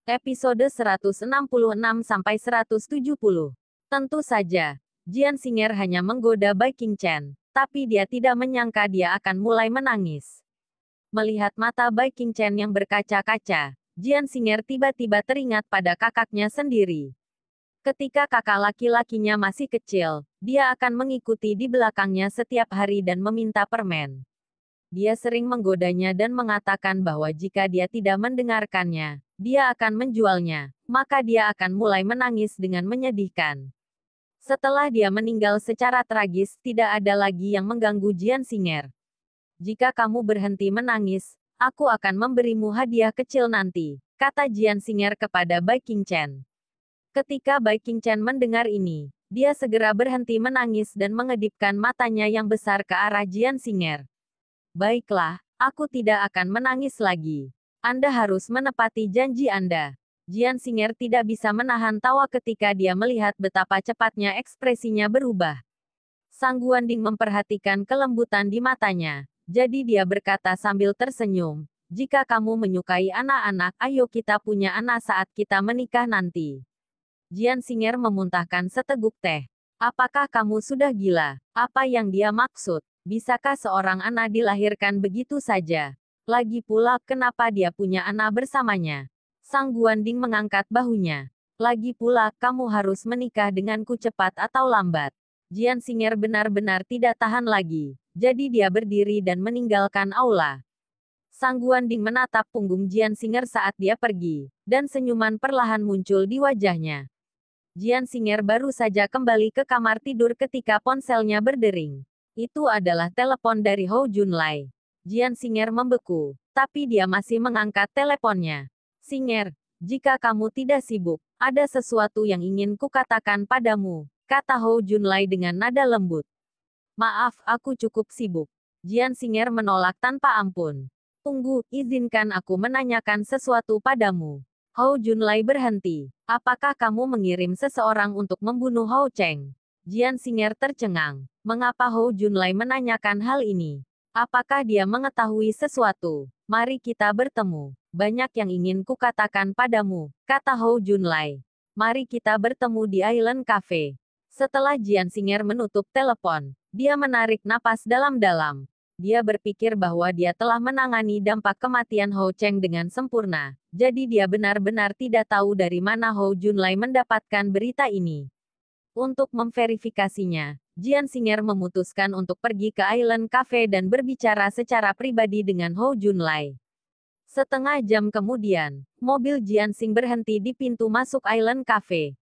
Episode 166-170. Tentu saja, Jian Xinger hanya menggoda Bai Qingchen, tapi dia tidak menyangka dia akan mulai menangis. Melihat mata Bai Qingchen yang berkaca-kaca, Jian Xinger tiba-tiba teringat pada kakaknya sendiri. Ketika kakak laki-lakinya masih kecil, dia akan mengikuti di belakangnya setiap hari dan meminta permen. Dia sering menggodanya dan mengatakan bahwa jika dia tidak mendengarkannya, dia akan menjualnya, maka dia akan mulai menangis dengan menyedihkan. Setelah dia meninggal secara tragis, tidak ada lagi yang mengganggu Jian Xinger. Jika kamu berhenti menangis, aku akan memberimu hadiah kecil nanti, kata Jian Xinger kepada Bai Qingchen. Ketika Bai Qingchen mendengar ini, dia segera berhenti menangis dan mengedipkan matanya yang besar ke arah Jian Xinger. Baiklah, aku tidak akan menangis lagi. Anda harus menepati janji Anda. Jian Xinger tidak bisa menahan tawa ketika dia melihat betapa cepatnya ekspresinya berubah. Sang Guanding memperhatikan kelembutan di matanya, jadi dia berkata sambil tersenyum, "Jika kamu menyukai anak-anak, ayo kita punya anak saat kita menikah nanti." Jian Xinger memuntahkan seteguk teh. Apakah kamu sudah gila? Apa yang dia maksud? Bisakah seorang anak dilahirkan begitu saja? Lagi pula, kenapa dia punya anak bersamanya? Sang Guanding mengangkat bahunya. Lagi pula, kamu harus menikah denganku cepat atau lambat. Jian Xinger benar-benar tidak tahan lagi. Jadi dia berdiri dan meninggalkan aula. Sang Guanding menatap punggung Jian Xinger saat dia pergi, dan senyuman perlahan muncul di wajahnya. Jian Xinger baru saja kembali ke kamar tidur ketika ponselnya berdering. Itu adalah telepon dari Hou Junlai. Jian Xinger membeku, tapi dia masih mengangkat teleponnya. "Xinger, jika kamu tidak sibuk, ada sesuatu yang ingin kukatakan padamu," kata Hou Junlai dengan nada lembut. "Maaf, aku cukup sibuk." Jian Xinger menolak tanpa ampun. "Tunggu, izinkan aku menanyakan sesuatu padamu." Hou Junlai berhenti. "Apakah kamu mengirim seseorang untuk membunuh Hou Cheng?" Jian Xinger tercengang. Mengapa Hou Junlai menanyakan hal ini? Apakah dia mengetahui sesuatu? "Mari kita bertemu. Banyak yang ingin kukatakan padamu," kata Hou Junlai. "Mari kita bertemu di Island Cafe." Setelah Jian Xinger menutup telepon, dia menarik napas dalam-dalam. Dia berpikir bahwa dia telah menangani dampak kematian Hou Cheng dengan sempurna, jadi dia benar-benar tidak tahu dari mana Hou Junlai mendapatkan berita ini. Untuk memverifikasinya, Jian Xinger memutuskan untuk pergi ke Island Cafe dan berbicara secara pribadi dengan Hou Junlai. Setengah jam kemudian, mobil Jian Xing berhenti di pintu masuk Island Cafe.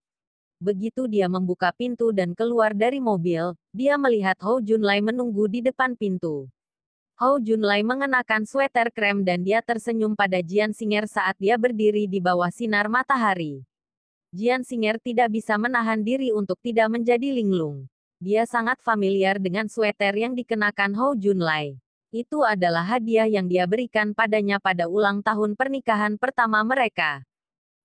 Begitu dia membuka pintu dan keluar dari mobil, dia melihat Hou Junlai menunggu di depan pintu. Hou Junlai mengenakan sweater krem dan dia tersenyum pada Jian Xinger saat dia berdiri di bawah sinar matahari. Jian Xinger tidak bisa menahan diri untuk tidak menjadi linglung. Dia sangat familiar dengan sweater yang dikenakan Hou Junlai. Itu adalah hadiah yang dia berikan padanya pada ulang tahun pernikahan pertama mereka.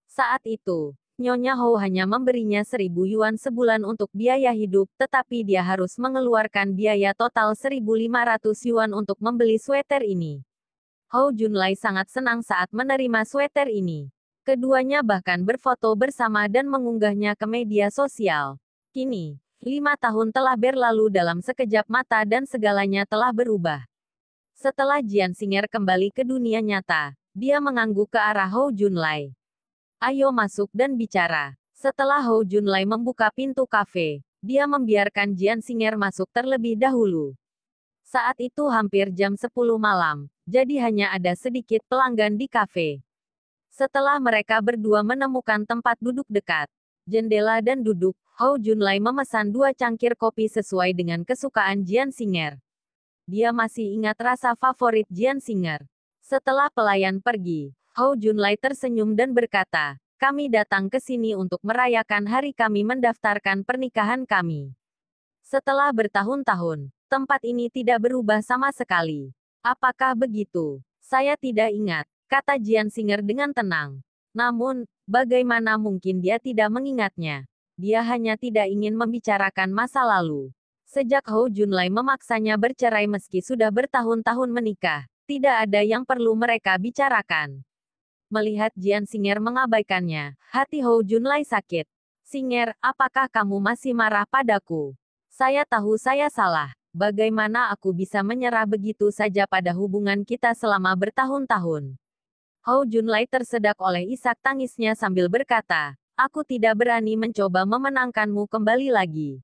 Saat itu, Nyonya Hou hanya memberinya 1.000 yuan sebulan untuk biaya hidup, tetapi dia harus mengeluarkan biaya total 1.500 yuan untuk membeli sweater ini. Hou Junlai sangat senang saat menerima sweater ini. Keduanya bahkan berfoto bersama dan mengunggahnya ke media sosial. Kini, 5 tahun telah berlalu dalam sekejap mata dan segalanya telah berubah. Setelah Jian Xinger kembali ke dunia nyata, dia mengangguk ke arah Hou Junlai. "Ayo masuk dan bicara." Setelah Hou Junlai membuka pintu kafe, dia membiarkan Jian Xinger masuk terlebih dahulu. Saat itu hampir jam 10 malam, jadi hanya ada sedikit pelanggan di kafe. Setelah mereka berdua menemukan tempat duduk dekat jendela dan duduk, Hou Junlai memesan 2 cangkir kopi sesuai dengan kesukaan Jian Xinger. Dia masih ingat rasa favorit Jian Xinger. Setelah pelayan pergi, Hou Junlai tersenyum dan berkata, "Kami datang ke sini untuk merayakan hari kami mendaftarkan pernikahan kami." Setelah bertahun-tahun, tempat ini tidak berubah sama sekali. "Apakah begitu? Saya tidak ingat," kata Jian Xinger dengan tenang. Namun, bagaimana mungkin dia tidak mengingatnya? Dia hanya tidak ingin membicarakan masa lalu. Sejak Hou Junlai memaksanya bercerai meski sudah bertahun-tahun menikah, tidak ada yang perlu mereka bicarakan. Melihat Jian Singer mengabaikannya, hati Hou Junlai sakit. Singer, apakah kamu masih marah padaku? Saya tahu saya salah. Bagaimana aku bisa menyerah begitu saja pada hubungan kita selama bertahun-tahun? Hou Junlai tersedak oleh isak tangisnya sambil berkata, aku tidak berani mencoba memenangkanmu kembali lagi.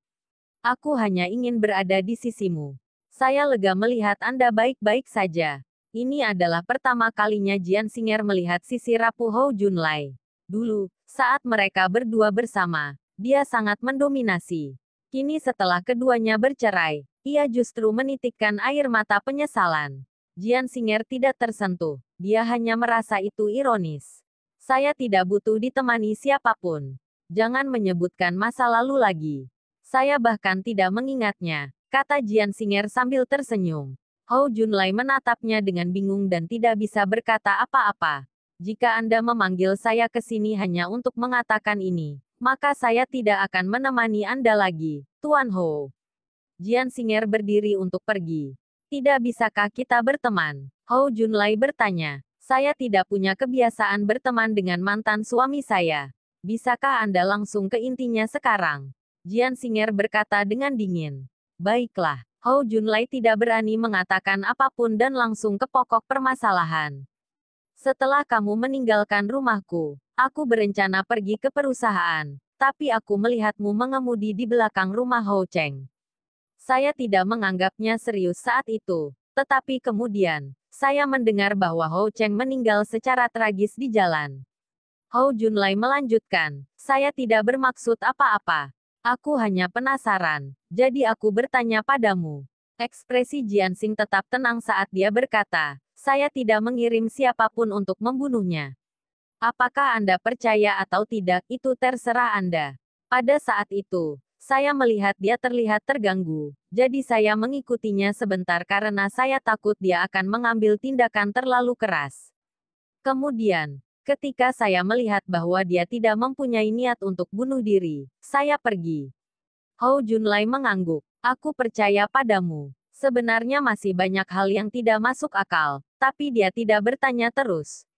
Aku hanya ingin berada di sisimu. Saya lega melihat Anda baik-baik saja. Ini adalah pertama kalinya Jian Singer melihat sisi rapuh Hou Junlai. Dulu, saat mereka berdua bersama, dia sangat mendominasi. Kini setelah keduanya bercerai, ia justru menitikkan air mata penyesalan. Jian Singer tidak tersentuh, dia hanya merasa itu ironis. Saya tidak butuh ditemani siapapun. Jangan menyebutkan masa lalu lagi. Saya bahkan tidak mengingatnya, kata Jian Singer sambil tersenyum. Hou Junlai menatapnya dengan bingung dan tidak bisa berkata apa-apa. Jika Anda memanggil saya ke sini hanya untuk mengatakan ini, maka saya tidak akan menemani Anda lagi, Tuan Hou. Jian Singer berdiri untuk pergi. Tidak bisakah kita berteman? Hou Junlai bertanya. Saya tidak punya kebiasaan berteman dengan mantan suami saya. Bisakah Anda langsung ke intinya sekarang? Jian Singer berkata dengan dingin. Baiklah. Hou Junlai tidak berani mengatakan apapun dan langsung ke pokok permasalahan. Setelah kamu meninggalkan rumahku, aku berencana pergi ke perusahaan, tapi aku melihatmu mengemudi di belakang rumah Hou Cheng. Saya tidak menganggapnya serius saat itu, tetapi kemudian, saya mendengar bahwa Hou Cheng meninggal secara tragis di jalan. Hou Junlai melanjutkan, saya tidak bermaksud apa-apa. Aku hanya penasaran, jadi aku bertanya padamu. Ekspresi Jiansing tetap tenang saat dia berkata, saya tidak mengirim siapapun untuk membunuhnya. Apakah Anda percaya atau tidak, itu terserah Anda. Pada saat itu, saya melihat dia terlihat terganggu, jadi saya mengikutinya sebentar karena saya takut dia akan mengambil tindakan terlalu keras. Kemudian, ketika saya melihat bahwa dia tidak mempunyai niat untuk bunuh diri, saya pergi. Hou Junlai mengangguk. Aku percaya padamu. Sebenarnya masih banyak hal yang tidak masuk akal, tapi dia tidak bertanya terus.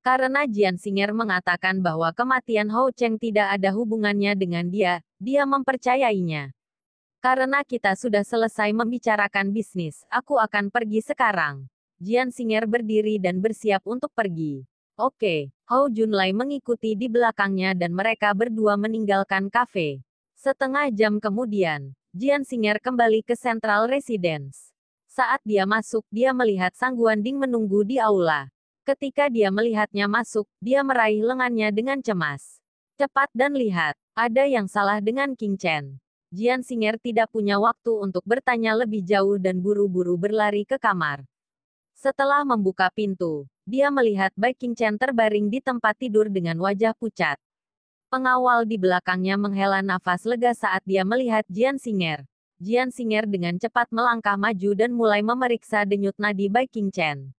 Karena Jian Singer mengatakan bahwa kematian Hou Cheng tidak ada hubungannya dengan dia, dia mempercayainya. Karena kita sudah selesai membicarakan bisnis, aku akan pergi sekarang. Jian Singer berdiri dan bersiap untuk pergi. Oke, Hou Junlai mengikuti di belakangnya dan mereka berdua meninggalkan kafe. Setengah jam kemudian, Jian Singer kembali ke Central Residence. Saat dia masuk, dia melihat Sang Guanding menunggu di aula. Ketika dia melihatnya masuk, dia meraih lengannya dengan cemas. Cepat dan lihat, ada yang salah dengan King Chen. Jian Singer tidak punya waktu untuk bertanya lebih jauh dan buru-buru berlari ke kamar. Setelah membuka pintu, dia melihat Bai King Chen terbaring di tempat tidur dengan wajah pucat. Pengawal di belakangnya menghela nafas lega saat dia melihat Jian Singer. Jian Singer dengan cepat melangkah maju dan mulai memeriksa denyut nadi Bai King Chen.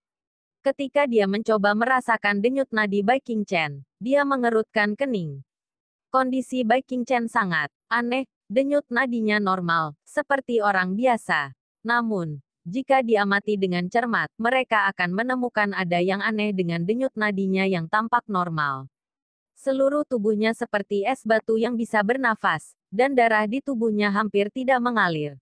Ketika dia mencoba merasakan denyut nadi Bai King Chen, dia mengerutkan kening. Kondisi Bai King Chen sangat aneh, denyut nadinya normal, seperti orang biasa. Namun, jika diamati dengan cermat, mereka akan menemukan ada yang aneh dengan denyut nadinya yang tampak normal. Seluruh tubuhnya seperti es batu yang bisa bernafas, dan darah di tubuhnya hampir tidak mengalir.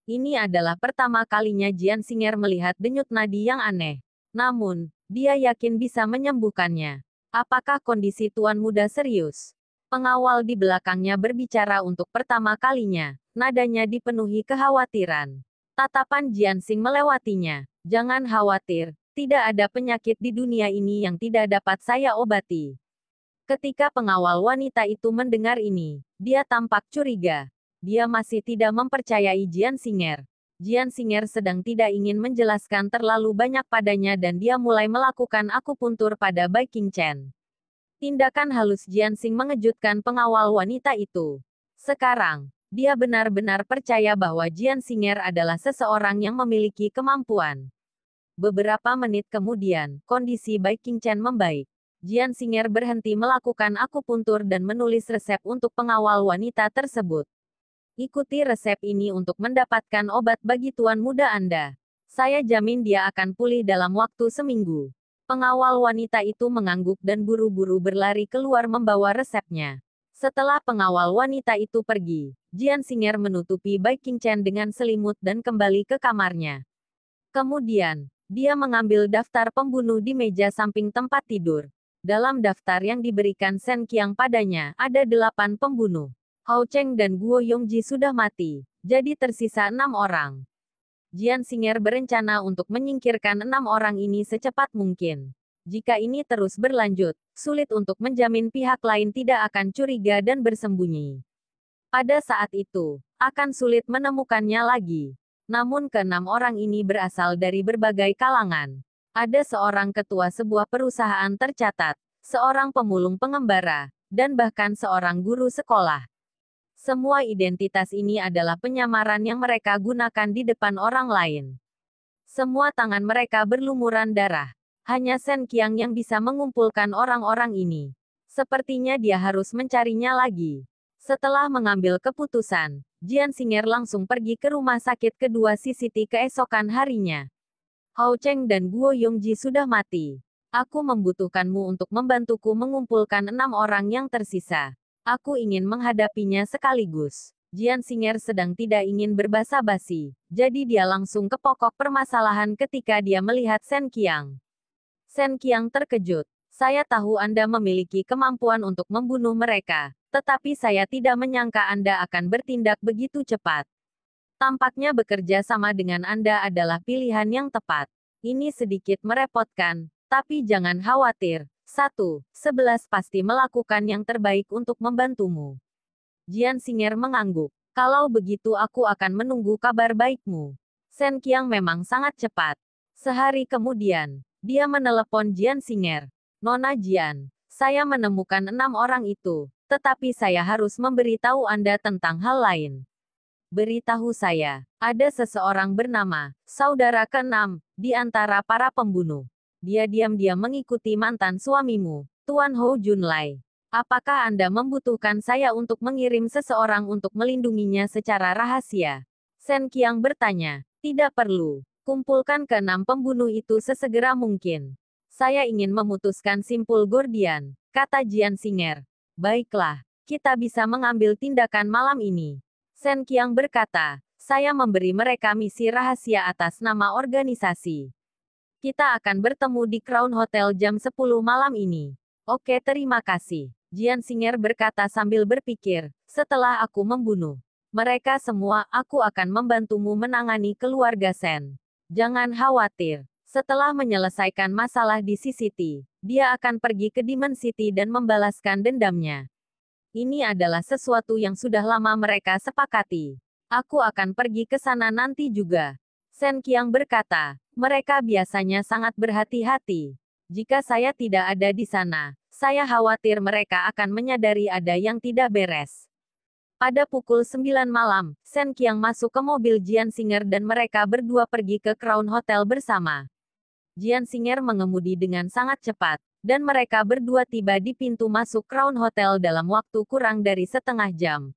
Ini adalah pertama kalinya Jian Singer melihat denyut nadi yang aneh. Namun, dia yakin bisa menyembuhkannya. Apakah kondisi Tuan Muda serius? Pengawal di belakangnya berbicara untuk pertama kalinya, nadanya dipenuhi kekhawatiran. Tatapan Jiansing melewatinya. Jangan khawatir, tidak ada penyakit di dunia ini yang tidak dapat saya obati. Ketika pengawal wanita itu mendengar ini, dia tampak curiga. Dia masih tidak mempercayai Jian Singer. Jian Singer sedang tidak ingin menjelaskan terlalu banyak padanya dan dia mulai melakukan akupuntur pada Bai King Chen. Tindakan halus Jiansing mengejutkan pengawal wanita itu. Sekarang, dia benar-benar percaya bahwa Jian Singer adalah seseorang yang memiliki kemampuan. Beberapa menit kemudian, kondisi Bai King Chen membaik. Jian Singer berhenti melakukan akupuntur dan menulis resep untuk pengawal wanita tersebut. Ikuti resep ini untuk mendapatkan obat bagi tuan muda Anda. Saya jamin dia akan pulih dalam waktu seminggu. Pengawal wanita itu mengangguk dan buru-buru berlari keluar membawa resepnya. Setelah pengawal wanita itu pergi, Jian Xinger menutupi Bai Qingchen dengan selimut dan kembali ke kamarnya. Kemudian, dia mengambil daftar pembunuh di meja samping tempat tidur. Dalam daftar yang diberikan Shen Qiang padanya, ada 8 pembunuh. Hao Cheng dan Guo Yongji sudah mati, jadi tersisa 6 orang. Jian Xinger berencana untuk menyingkirkan 6 orang ini secepat mungkin. Jika ini terus berlanjut, sulit untuk menjamin pihak lain tidak akan curiga dan bersembunyi. Pada saat itu, akan sulit menemukannya lagi. Namun ke-6 orang ini berasal dari berbagai kalangan. Ada seorang ketua sebuah perusahaan tercatat, seorang pemulung pengembara, dan bahkan seorang guru sekolah. Semua identitas ini adalah penyamaran yang mereka gunakan di depan orang lain. Semua tangan mereka berlumuran darah. Hanya Shen Qiang yang bisa mengumpulkan orang-orang ini. Sepertinya dia harus mencarinya lagi. Setelah mengambil keputusan, Jian Xinger langsung pergi ke rumah sakit kedua Siti keesokan harinya. Hao Cheng dan Guo Yongji sudah mati. Aku membutuhkanmu untuk membantuku mengumpulkan 6 orang yang tersisa. Aku ingin menghadapinya sekaligus. Jian Xinger sedang tidak ingin berbasa-basi, jadi dia langsung ke pokok permasalahan ketika dia melihat Shen Qiang. Shen Qiang terkejut. Saya tahu Anda memiliki kemampuan untuk membunuh mereka, tetapi saya tidak menyangka Anda akan bertindak begitu cepat. Tampaknya bekerja sama dengan Anda adalah pilihan yang tepat. Ini sedikit merepotkan, tapi jangan khawatir. 11 pasti melakukan yang terbaik untuk membantumu. Jian Xinger mengangguk. Kalau begitu aku akan menunggu kabar baikmu. Shen Qiang memang sangat cepat. Sehari kemudian, dia menelepon Jian Xinger. Nona Jian, saya menemukan 6 orang itu, tetapi saya harus memberitahu Anda tentang hal lain. Beritahu saya, ada seseorang bernama, saudara ke-6, di antara para pembunuh. Dia diam-diam mengikuti mantan suamimu, Tuan Hou Junlai. Apakah Anda membutuhkan saya untuk mengirim seseorang untuk melindunginya secara rahasia? Shen Qiang bertanya. Tidak perlu. Kumpulkan ke-6 pembunuh itu sesegera mungkin. Saya ingin memutuskan simpul Gordian, kata Jian Xinger. Baiklah, kita bisa mengambil tindakan malam ini. Shen Qiang berkata, saya memberi mereka misi rahasia atas nama organisasi. Kita akan bertemu di Crown Hotel jam 10 malam ini. Oke, terima kasih. Jian Xinger berkata sambil berpikir, setelah aku membunuh mereka semua, aku akan membantumu menangani keluarga Shen. Jangan khawatir. Setelah menyelesaikan masalah di City, dia akan pergi ke Demon City dan membalaskan dendamnya. Ini adalah sesuatu yang sudah lama mereka sepakati. Aku akan pergi ke sana nanti juga. Shen Qiang berkata, mereka biasanya sangat berhati-hati. Jika saya tidak ada di sana, saya khawatir mereka akan menyadari ada yang tidak beres. Pada pukul 9 malam, Shen Qiang masuk ke mobil Jian Xinger dan mereka berdua pergi ke Crown Hotel bersama. Jian Xinger mengemudi dengan sangat cepat, dan mereka berdua tiba di pintu masuk Crown Hotel dalam waktu kurang dari setengah jam.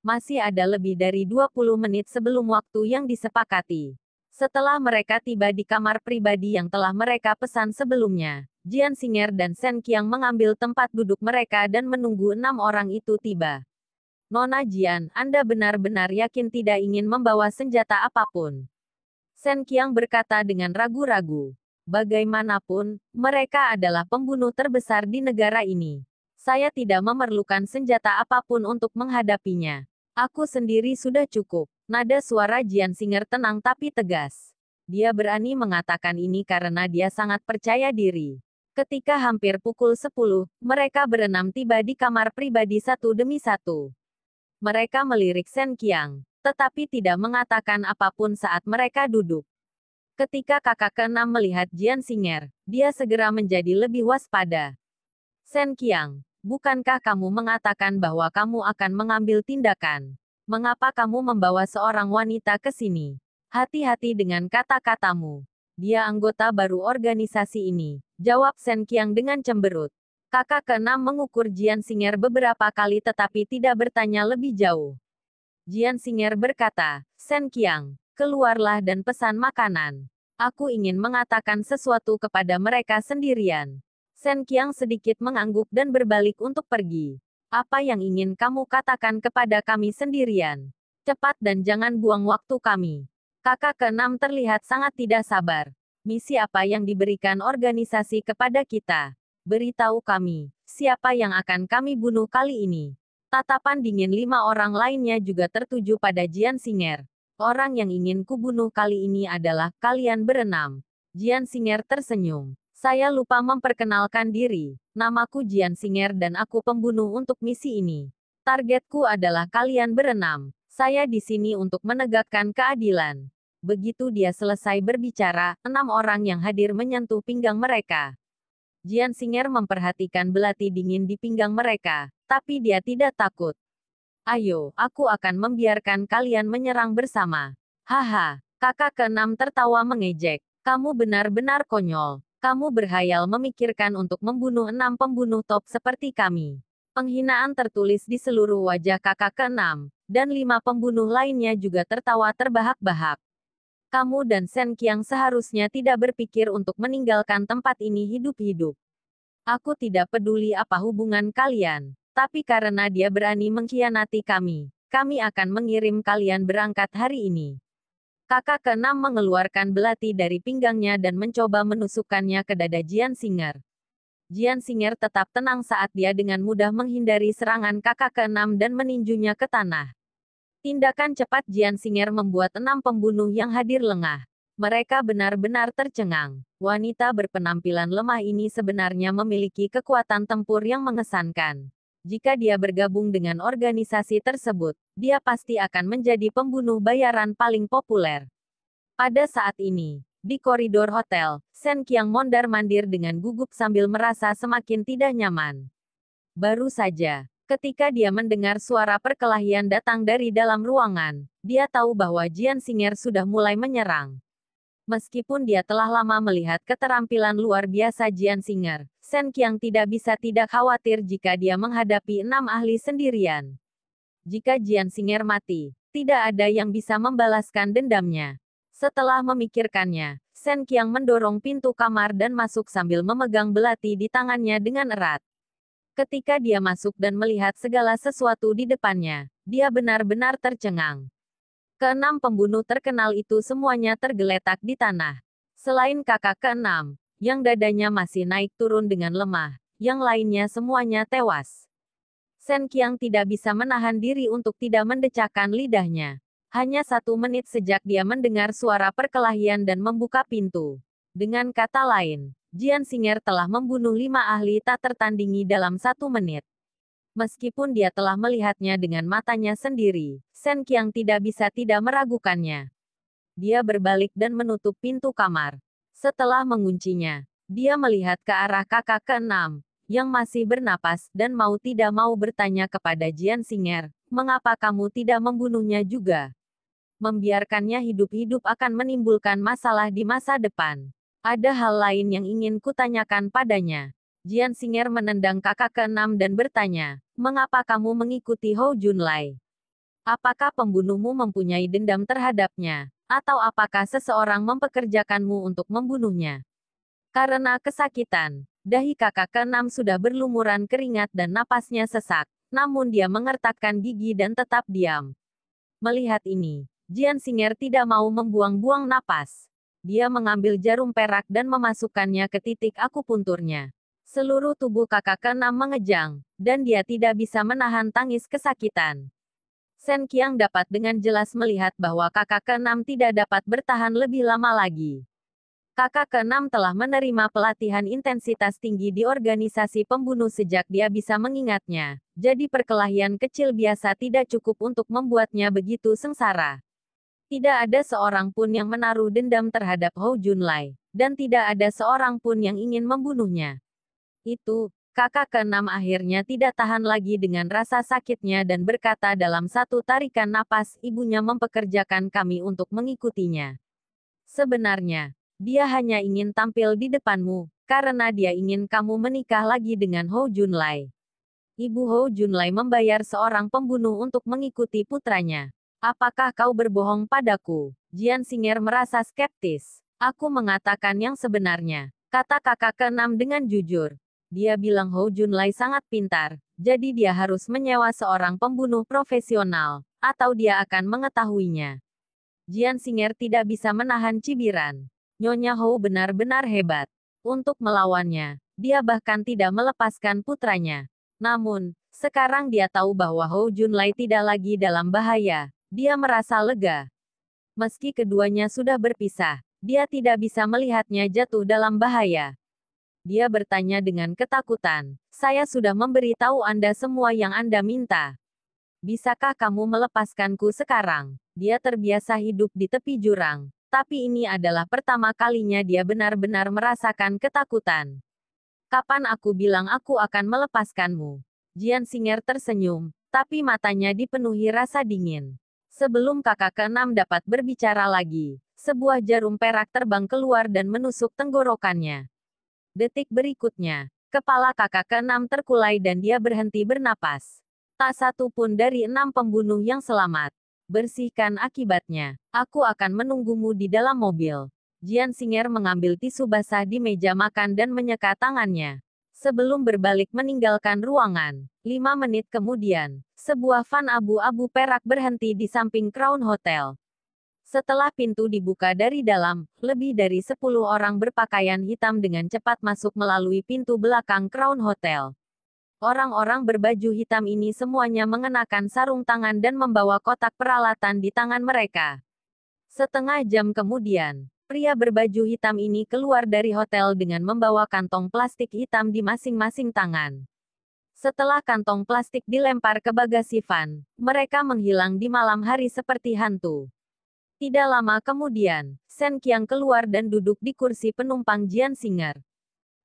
Masih ada lebih dari 20 menit sebelum waktu yang disepakati. Setelah mereka tiba di kamar pribadi yang telah mereka pesan sebelumnya, Jian Xinger dan Shen Qiang mengambil tempat duduk mereka dan menunggu 6 orang itu tiba. Nona Jian, Anda benar-benar yakin tidak ingin membawa senjata apapun? Shen Qiang berkata dengan ragu-ragu. Bagaimanapun, mereka adalah pembunuh terbesar di negara ini. Saya tidak memerlukan senjata apapun untuk menghadapinya. Aku sendiri sudah cukup. Nada suara Jian Xinger tenang tapi tegas. Dia berani mengatakan ini karena dia sangat percaya diri. Ketika hampir pukul 10, mereka berenam tiba di kamar pribadi satu demi satu. Mereka melirik Shen Qiang, tetapi tidak mengatakan apapun saat mereka duduk. Ketika kakak ke-6 melihat Jian Xinger, dia segera menjadi lebih waspada. Shen Qiang, bukankah kamu mengatakan bahwa kamu akan mengambil tindakan? Mengapa kamu membawa seorang wanita ke sini? Hati-hati dengan kata-katamu. Dia anggota baru organisasi ini, jawab Shen Qiang dengan cemberut. Kakak ke-6 mengukur Jian Xinger beberapa kali tetapi tidak bertanya lebih jauh. Jian Xinger berkata, Shen Qiang, keluarlah dan pesan makanan. Aku ingin mengatakan sesuatu kepada mereka sendirian. Shen Qiang sedikit mengangguk dan berbalik untuk pergi. Apa yang ingin kamu katakan kepada kami sendirian? Cepat dan jangan buang waktu kami. Kakak keenam terlihat sangat tidak sabar. Misi apa yang diberikan organisasi kepada kita? Beritahu kami, siapa yang akan kami bunuh kali ini? Tatapan dingin 5 orang lainnya juga tertuju pada Jian Xing'er. Orang yang ingin kubunuh kali ini adalah kalian berenam. Jian Xing'er tersenyum. Saya lupa memperkenalkan diri. Namaku Jian Xing'er dan aku pembunuh untuk misi ini. Targetku adalah kalian berenam. Saya di sini untuk menegakkan keadilan. Begitu dia selesai berbicara, 6 orang yang hadir menyentuh pinggang mereka. Jian Xing'er memperhatikan belati dingin di pinggang mereka, tapi dia tidak takut. Ayo, aku akan membiarkan kalian menyerang bersama. Haha, kakak keenam tertawa mengejek. Kamu benar-benar konyol. Kamu berhayal memikirkan untuk membunuh 6 pembunuh top seperti kami. Penghinaan tertulis di seluruh wajah kakak keenam, dan 5 pembunuh lainnya juga tertawa terbahak-bahak. Kamu dan Shen Qiang seharusnya tidak berpikir untuk meninggalkan tempat ini hidup-hidup. Aku tidak peduli apa hubungan kalian, tapi karena dia berani mengkhianati kami akan mengirim kalian berangkat hari ini. Kakak keenam mengeluarkan belati dari pinggangnya dan mencoba menusukkannya ke dada Jian Xing'er. Jian Xing'er tetap tenang saat dia dengan mudah menghindari serangan kakak keenam dan meninjunya ke tanah. Tindakan cepat Jian Xing'er membuat 6 pembunuh yang hadir lengah. Mereka benar-benar tercengang. Wanita berpenampilan lemah ini sebenarnya memiliki kekuatan tempur yang mengesankan. Jika dia bergabung dengan organisasi tersebut, dia pasti akan menjadi pembunuh bayaran paling populer. Pada saat ini, di koridor hotel, Shen Qiang mondar-mandir dengan gugup sambil merasa semakin tidak nyaman. Baru saja, ketika dia mendengar suara perkelahian datang dari dalam ruangan, dia tahu bahwa Jian Xing'er sudah mulai menyerang. Meskipun dia telah lama melihat keterampilan luar biasa Jian Xing'er, Shen Qiang tidak bisa tidak khawatir jika dia menghadapi 6 ahli sendirian. Jika Jian Xing'er mati, tidak ada yang bisa membalaskan dendamnya. Setelah memikirkannya, Shen Qiang mendorong pintu kamar dan masuk sambil memegang belati di tangannya dengan erat. Ketika dia masuk dan melihat segala sesuatu di depannya, dia benar-benar tercengang. Keenam pembunuh terkenal itu semuanya tergeletak di tanah. Selain kakak keenam, yang dadanya masih naik turun dengan lemah, yang lainnya semuanya tewas. Shen Qiang tidak bisa menahan diri untuk tidak mendecakkan lidahnya. Hanya 1 menit sejak dia mendengar suara perkelahian dan membuka pintu. Dengan kata lain, Jian Xing'er telah membunuh 5 ahli tak tertandingi dalam 1 menit. Meskipun dia telah melihatnya dengan matanya sendiri, Shen Qiang tidak bisa tidak meragukannya. Dia berbalik dan menutup pintu kamar. Setelah menguncinya, dia melihat ke arah kakak keenam, yang masih bernapas dan mau tidak mau bertanya kepada Jian Xing'er, mengapa kamu tidak membunuhnya juga? Membiarkannya hidup-hidup akan menimbulkan masalah di masa depan. Ada hal lain yang ingin kutanyakan padanya. Jian Xing'er menendang kakak keenam dan bertanya, mengapa kamu mengikuti Hou Junlai? Apakah pembunuhmu mempunyai dendam terhadapnya? Atau apakah seseorang mempekerjakanmu untuk membunuhnya? Karena kesakitan, dahi kakak keenam sudah berlumuran keringat dan napasnya sesak, namun dia mengertakkan gigi dan tetap diam. Melihat ini, Jian Xing'er tidak mau membuang-buang napas. Dia mengambil jarum perak dan memasukkannya ke titik akupunturnya. Seluruh tubuh kakak keenam mengejang, dan dia tidak bisa menahan tangis kesakitan. Shen Qiang dapat dengan jelas melihat bahwa kakak keenam tidak dapat bertahan lebih lama lagi. Kakak keenam telah menerima pelatihan intensitas tinggi di organisasi pembunuh sejak dia bisa mengingatnya, jadi perkelahian kecil biasa tidak cukup untuk membuatnya begitu sengsara. Tidak ada seorang pun yang menaruh dendam terhadap Hou Junlai, dan tidak ada seorang pun yang ingin membunuhnya. Itu, kakak keenam akhirnya tidak tahan lagi dengan rasa sakitnya dan berkata dalam satu tarikan napas, ibunya mempekerjakan kami untuk mengikutinya. Sebenarnya, dia hanya ingin tampil di depanmu, karena dia ingin kamu menikah lagi dengan Hou Junlai. Ibu Hou Junlai membayar seorang pembunuh untuk mengikuti putranya. Apakah kau berbohong padaku? Jian Xing'er merasa skeptis. Aku mengatakan yang sebenarnya, kata kakak keenam dengan jujur. Dia bilang Hou Junlai sangat pintar, jadi dia harus menyewa seorang pembunuh profesional, atau dia akan mengetahuinya. Jian Singer tidak bisa menahan cibiran. Nyonya Hou benar-benar hebat. Untuk melawannya, dia bahkan tidak melepaskan putranya. Namun, sekarang dia tahu bahwa Hou Junlai tidak lagi dalam bahaya. Dia merasa lega. Meski keduanya sudah berpisah, dia tidak bisa melihatnya jatuh dalam bahaya. Dia bertanya dengan ketakutan, "Saya sudah memberitahu Anda semua yang Anda minta. Bisakah kamu melepaskanku sekarang?" Dia terbiasa hidup di tepi jurang, tapi ini adalah pertama kalinya dia benar-benar merasakan ketakutan. "Kapan aku bilang aku akan melepaskanmu?" Jian Singer tersenyum, tapi matanya dipenuhi rasa dingin. Sebelum kakak keenam dapat berbicara lagi, sebuah jarum perak terbang keluar dan menusuk tenggorokannya. Detik berikutnya, kepala kakak keenam terkulai dan dia berhenti bernapas. Tak satu pun dari 6 pembunuh yang selamat. Bersihkan akibatnya. Aku akan menunggumu di dalam mobil. Jian Singer mengambil tisu basah di meja makan dan menyeka tangannya. Sebelum berbalik meninggalkan ruangan, 5 menit kemudian, sebuah van abu-abu perak berhenti di samping Crown Hotel. Setelah pintu dibuka dari dalam, lebih dari 10 orang berpakaian hitam dengan cepat masuk melalui pintu belakang Crown Hotel. Orang-orang berbaju hitam ini semuanya mengenakan sarung tangan dan membawa kotak peralatan di tangan mereka. Setengah jam kemudian, pria berbaju hitam ini keluar dari hotel dengan membawa kantong plastik hitam di masing-masing tangan. Setelah kantong plastik dilempar ke bagasi van, mereka menghilang di malam hari seperti hantu. Tidak lama kemudian, Shen Qiang keluar dan duduk di kursi penumpang Jian Singer.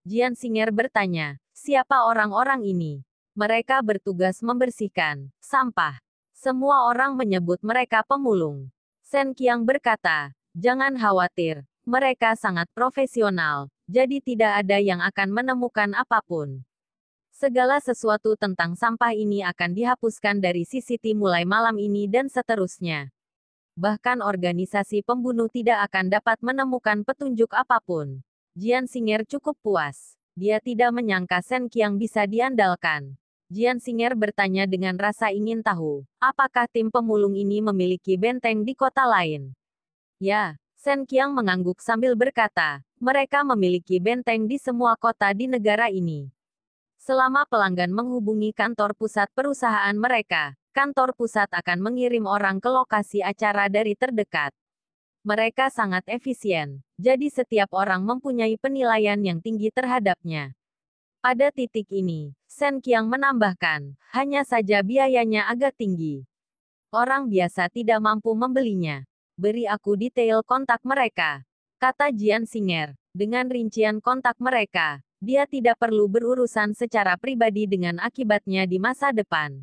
Jian Singer bertanya, "Siapa orang-orang ini?" "Mereka bertugas membersihkan sampah. Semua orang menyebut mereka pemulung." Shen Qiang berkata, "Jangan khawatir, mereka sangat profesional, jadi tidak ada yang akan menemukan apapun. Segala sesuatu tentang sampah ini akan dihapuskan dari CCTV mulai malam ini dan seterusnya. Bahkan organisasi pembunuh tidak akan dapat menemukan petunjuk apapun." Jian Singer cukup puas. Dia tidak menyangka Shen Qiang bisa diandalkan. Jian Singer bertanya dengan rasa ingin tahu, apakah tim pemulung ini memiliki benteng di kota lain? Ya, Shen Qiang mengangguk sambil berkata, mereka memiliki benteng di semua kota di negara ini. Selama pelanggan menghubungi kantor pusat perusahaan mereka, kantor pusat akan mengirim orang ke lokasi acara dari terdekat. Mereka sangat efisien, jadi setiap orang mempunyai penilaian yang tinggi terhadapnya. Pada titik ini, Shen Qiang menambahkan, hanya saja biayanya agak tinggi. Orang biasa tidak mampu membelinya. Beri aku detail kontak mereka, kata Jian Singer. Dengan rincian kontak mereka, dia tidak perlu berurusan secara pribadi dengan akibatnya di masa depan.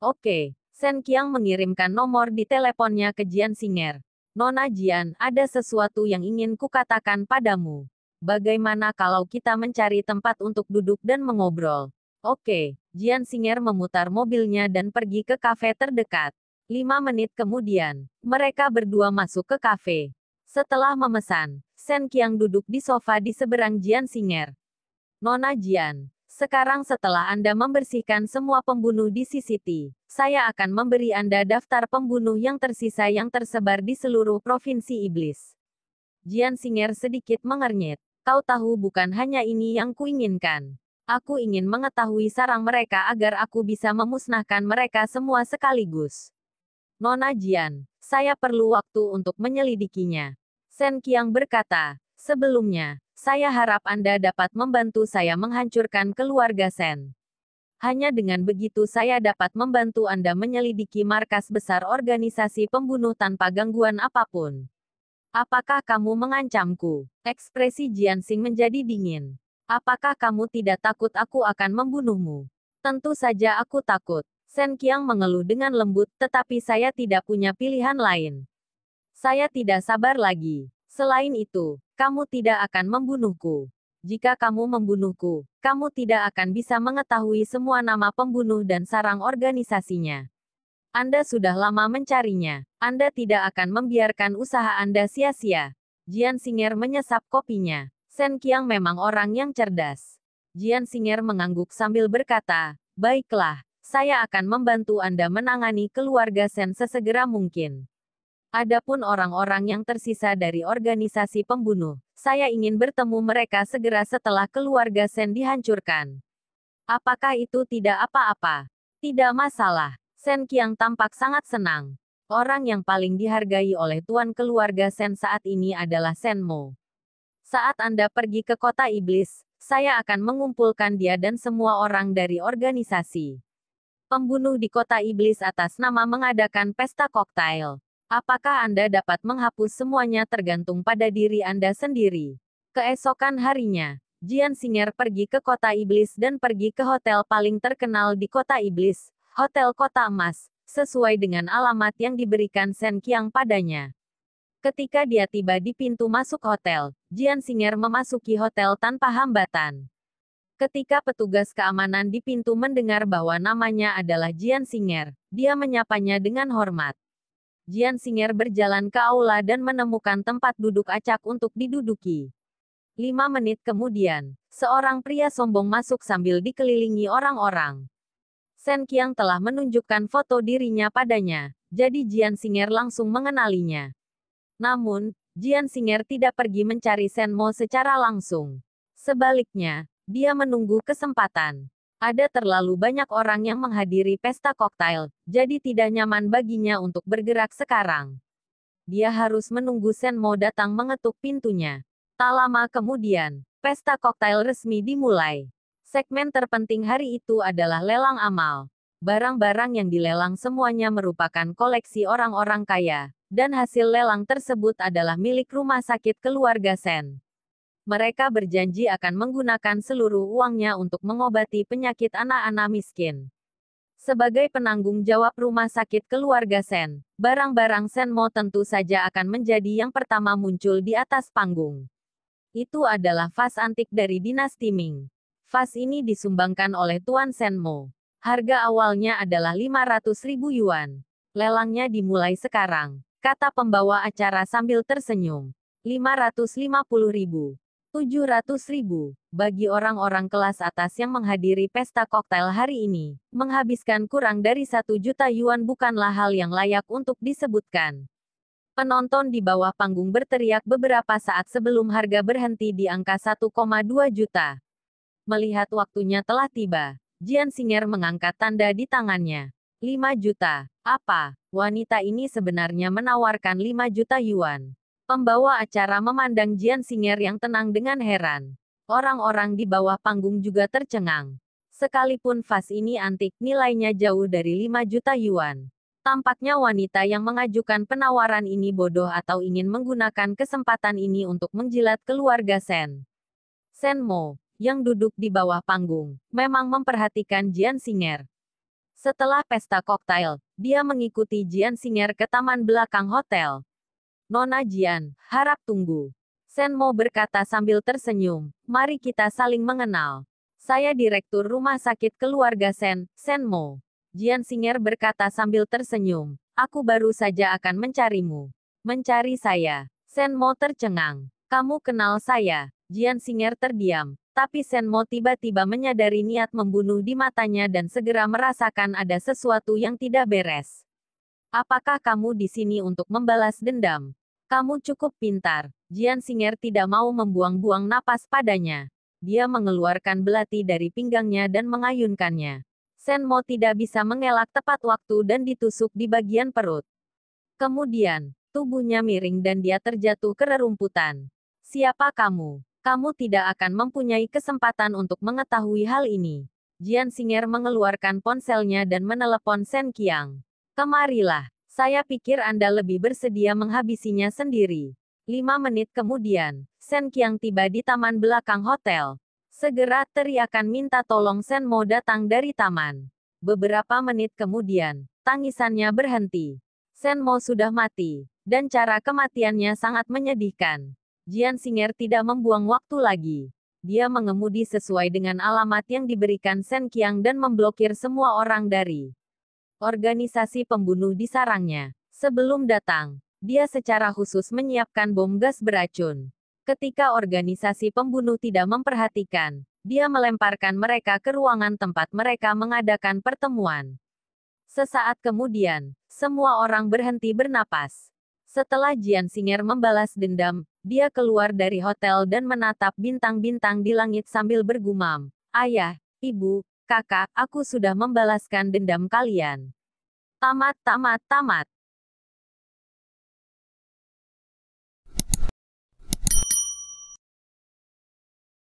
Oke, Shen Qiang mengirimkan nomor di teleponnya ke Jian Singer. "Nona Jian, ada sesuatu yang ingin kukatakan padamu. Bagaimana kalau kita mencari tempat untuk duduk dan mengobrol?" "Oke." Jian Singer memutar mobilnya dan pergi ke kafe terdekat. 5 menit kemudian, mereka berdua masuk ke kafe. Setelah memesan, Shen Qiang duduk di sofa di seberang Jian Singer. "Nona Jian, sekarang setelah Anda membersihkan semua pembunuh di CCTV, saya akan memberi Anda daftar pembunuh yang tersisa yang tersebar di seluruh provinsi iblis." Jian Singer sedikit mengernyit. "Kau tahu bukan hanya ini yang kuinginkan. Aku ingin mengetahui sarang mereka agar aku bisa memusnahkan mereka semua sekaligus. Nona Jian, saya perlu waktu untuk menyelidikinya." Shen Qiang berkata, "Sebelumnya, saya harap Anda dapat membantu saya menghancurkan keluarga Shen. Hanya dengan begitu saya dapat membantu Anda menyelidiki markas besar organisasi pembunuh tanpa gangguan apapun." "Apakah kamu mengancamku?" Ekspresi Jianxing menjadi dingin. "Apakah kamu tidak takut aku akan membunuhmu?" "Tentu saja aku takut." Shen Qiang mengeluh dengan lembut, "Tetapi saya tidak punya pilihan lain. Saya tidak sabar lagi. Selain itu, kamu tidak akan membunuhku. Jika kamu membunuhku, kamu tidak akan bisa mengetahui semua nama pembunuh dan sarang organisasinya. Anda sudah lama mencarinya. Anda tidak akan membiarkan usaha Anda sia-sia." Jian Xing'er menyesap kopinya. Shen Qiang memang orang yang cerdas. Jian Xing'er mengangguk sambil berkata, baiklah, saya akan membantu Anda menangani keluarga Shen sesegera mungkin. Adapun orang-orang yang tersisa dari organisasi pembunuh, saya ingin bertemu mereka segera setelah keluarga Shen dihancurkan. Apakah itu tidak apa-apa? Tidak masalah. Shen Qiang tampak sangat senang. Orang yang paling dihargai oleh tuan keluarga Shen saat ini adalah Shen Mo. Saat Anda pergi ke kota iblis, saya akan mengumpulkan dia dan semua orang dari organisasi pembunuh di kota iblis atas nama mengadakan pesta koktail. Apakah Anda dapat menghapus semuanya tergantung pada diri Anda sendiri. Keesokan harinya, Jian Xing'er pergi ke kota iblis dan pergi ke hotel paling terkenal di kota iblis, Hotel Kota Emas, sesuai dengan alamat yang diberikan Shen Qiang padanya. Ketika dia tiba di pintu masuk hotel, Jian Xing'er memasuki hotel tanpa hambatan. Ketika petugas keamanan di pintu mendengar bahwa namanya adalah Jian Xing'er, dia menyapanya dengan hormat. Jian Xing'er berjalan ke aula dan menemukan tempat duduk acak untuk diduduki. 5 menit kemudian, seorang pria sombong masuk sambil dikelilingi orang-orang. Shen Qiang telah menunjukkan foto dirinya padanya, jadi Jian Xing'er langsung mengenalinya. Namun, Jian Xing'er tidak pergi mencari Shen Mo secara langsung. Sebaliknya, dia menunggu kesempatan. Ada terlalu banyak orang yang menghadiri pesta koktail, jadi tidak nyaman baginya untuk bergerak sekarang. Dia harus menunggu Shen Mo datang mengetuk pintunya. Tak lama kemudian, pesta koktail resmi dimulai. Segmen terpenting hari itu adalah lelang amal. Barang-barang yang dilelang semuanya merupakan koleksi orang-orang kaya, dan hasil lelang tersebut adalah milik rumah sakit keluarga Shen. Mereka berjanji akan menggunakan seluruh uangnya untuk mengobati penyakit anak-anak miskin. Sebagai penanggung jawab rumah sakit keluarga Shen, barang-barang Shen Mo tentu saja akan menjadi yang pertama muncul di atas panggung. Itu adalah vas antik dari dinasti Ming. Vas ini disumbangkan oleh Tuan Shen Mo. Harga awalnya adalah 500.000 yuan. Lelangnya dimulai sekarang, kata pembawa acara sambil tersenyum. 550.000. 700.000. Bagi orang-orang kelas atas yang menghadiri pesta koktail hari ini, menghabiskan kurang dari 1 juta yuan bukanlah hal yang layak untuk disebutkan. Penonton di bawah panggung berteriak beberapa saat sebelum harga berhenti di angka 1,2 juta. Melihat waktunya telah tiba, Jian Xing'er mengangkat tanda di tangannya. 5 juta. Apa? Wanita ini sebenarnya menawarkan 5 juta yuan. Pembawa acara memandang Jian Xing'er yang tenang dengan heran. Orang-orang di bawah panggung juga tercengang. Sekalipun vas ini antik, nilainya jauh dari 5 juta yuan. Tampaknya wanita yang mengajukan penawaran ini bodoh atau ingin menggunakan kesempatan ini untuk menjilat keluarga Shen. Shen Mo, yang duduk di bawah panggung, memang memperhatikan Jian Xing'er. Setelah pesta koktail, dia mengikuti Jian Xing'er ke taman belakang hotel. Nona Jian, harap tunggu. Shen Mo berkata sambil tersenyum, mari kita saling mengenal. Saya Direktur Rumah Sakit Keluarga Shen, Shen Mo. Jian Xing'er berkata sambil tersenyum, aku baru saja akan mencarimu. Mencari saya. Shen Mo tercengang. Kamu kenal saya? Jian Xing'er terdiam. Tapi Shen Mo tiba-tiba menyadari niat membunuh di matanya dan segera merasakan ada sesuatu yang tidak beres. Apakah kamu di sini untuk membalas dendam? Kamu cukup pintar. Jian Xing'er tidak mau membuang-buang napas padanya. Dia mengeluarkan belati dari pinggangnya dan mengayunkannya. Shen Mo tidak bisa mengelak tepat waktu dan ditusuk di bagian perut. Kemudian, tubuhnya miring dan dia terjatuh ke rerumputan. Siapa kamu? Kamu tidak akan mempunyai kesempatan untuk mengetahui hal ini. Jian Xing'er mengeluarkan ponselnya dan menelepon Shen Qiang. Kemarilah. Saya pikir Anda lebih bersedia menghabisinya sendiri. 5 menit kemudian, Shen Qiang tiba di taman belakang hotel. Segera teriakan minta tolong Shen Mo datang dari taman. Beberapa menit kemudian, tangisannya berhenti. Shen Mo sudah mati, dan cara kematiannya sangat menyedihkan. Jian Xing'er tidak membuang waktu lagi. Dia mengemudi sesuai dengan alamat yang diberikan Shen Qiang dan memblokir semua orang dari organisasi pembunuh di sarangnya. Sebelum datang, Dia secara khusus menyiapkan bom gas beracun. Ketika organisasi pembunuh tidak memperhatikan, dia melemparkan mereka ke ruangan tempat mereka mengadakan pertemuan. Sesaat kemudian, semua orang berhenti bernapas. Setelah Jian Singer membalas dendam, dia keluar dari hotel dan menatap bintang-bintang di langit sambil bergumam, "Ayah, ibu, kakak, aku sudah membalaskan dendam kalian. Tamat, tamat, tamat."